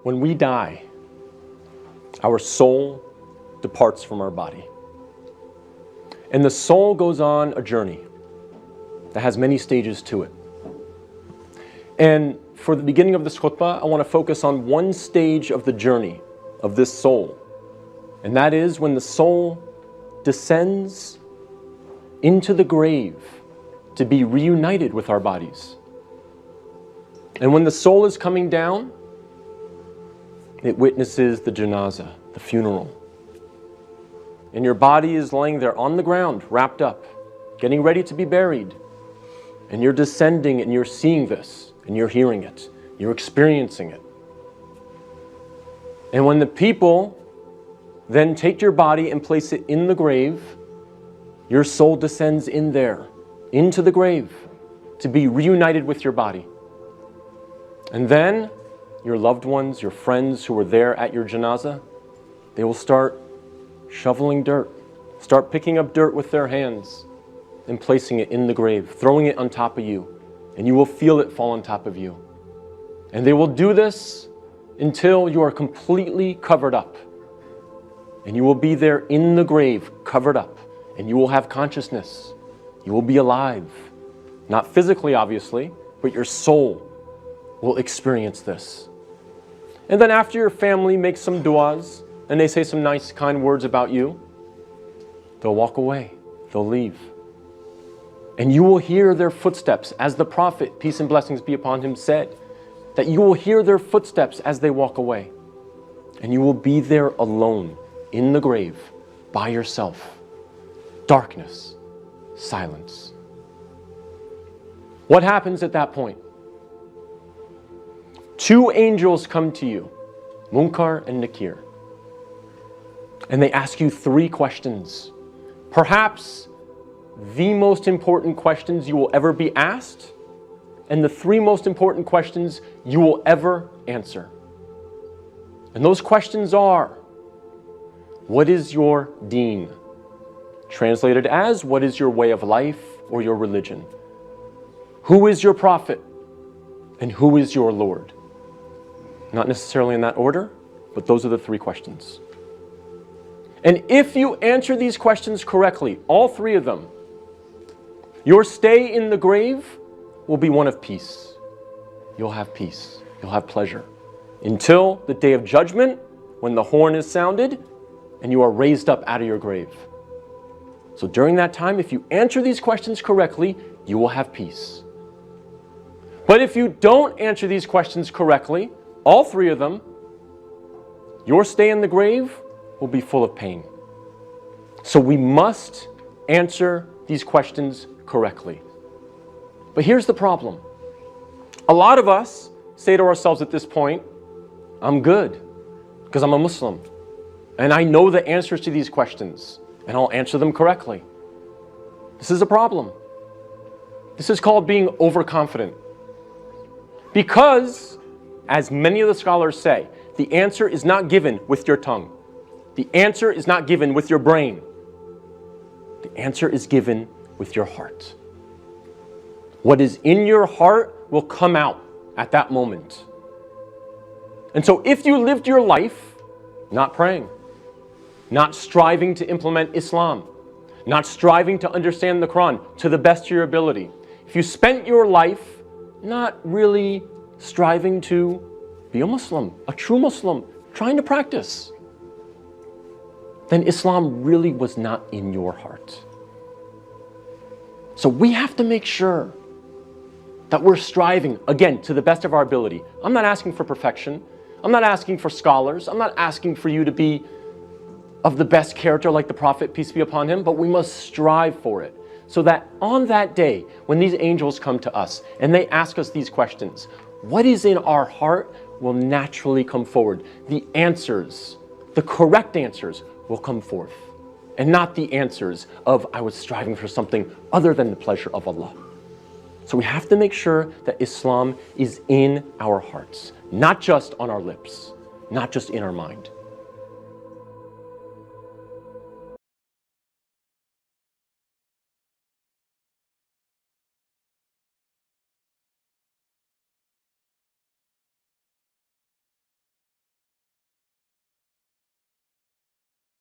When we die, our soul departs from our body. And the soul goes on a journey that has many stages to it. And for the beginning of this khutbah, I want to focus on one stage of the journey of this soul. And that is when the soul descends into the grave to be reunited with our bodies. And when the soul is coming down, it witnesses the janazah, the funeral. And your body is laying there on the ground, wrapped up, getting ready to be buried. And you're descending and you're seeing this, and you're hearing it, you're experiencing it. And when the people then take your body and place it in the grave, your soul descends in there, into the grave, to be reunited with your body. And then your loved ones, your friends who were there at your janazah, they will start shoveling dirt, start picking up dirt with their hands and placing it in the grave, throwing it on top of you, and you will feel it fall on top of you. And they will do this until you are completely covered up. And you will be there in the grave, covered up, and you will have consciousness. You will be alive. Not physically, obviously, but your soul will experience this. And then after your family makes some du'as, and they say some nice, kind words about you, they'll walk away, they'll leave. And you will hear their footsteps, as the Prophet, peace and blessings be upon him, said, that you will hear their footsteps as they walk away. And you will be there alone, in the grave, by yourself. Darkness, silence. What happens at that point? Two angels come to you, Munkar and Nakir. And they ask you three questions. Perhaps the most important questions you will ever be asked, and the three most important questions you will ever answer. And those questions are, what is your deen? Translated as, what is your way of life or your religion? Who is your prophet? And who is your Lord? Not necessarily in that order, but those are the three questions. And if you answer these questions correctly, all three of them, your stay in the grave will be one of peace. You'll have peace. You'll have pleasure. Until the day of judgment, when the horn is sounded, and you are raised up out of your grave. So during that time, if you answer these questions correctly, you will have peace. But if you don't answer these questions correctly, all three of them, your stay in the grave will be full of pain. So we must answer these questions correctly. But here's the problem. A lot of us say to ourselves at this point, I'm good because I'm a Muslim and I know the answers to these questions and I'll answer them correctly. This is a problem. This is called being overconfident. Because, as many of the scholars say, the answer is not given with your tongue. The answer is not given with your brain. The answer is given with your heart. What is in your heart will come out at that moment. And so if you lived your life not praying, not striving to implement Islam, not striving to understand the Quran to the best of your ability, if you spent your life not really striving to be a Muslim, a true Muslim, trying to practice, then Islam really was not in your heart. So we have to make sure that we're striving, again, to the best of our ability. I'm not asking for perfection. I'm not asking for scholars. I'm not asking for you to be of the best character like the Prophet, peace be upon him, but we must strive for it. So that on that day, when these angels come to us and they ask us these questions, what is in our heart will naturally come forward. The answers, the correct answers will come forth. And not the answers of, I was striving for something other than the pleasure of Allah. So we have to make sure that Islam is in our hearts, not just on our lips, not just in our mind.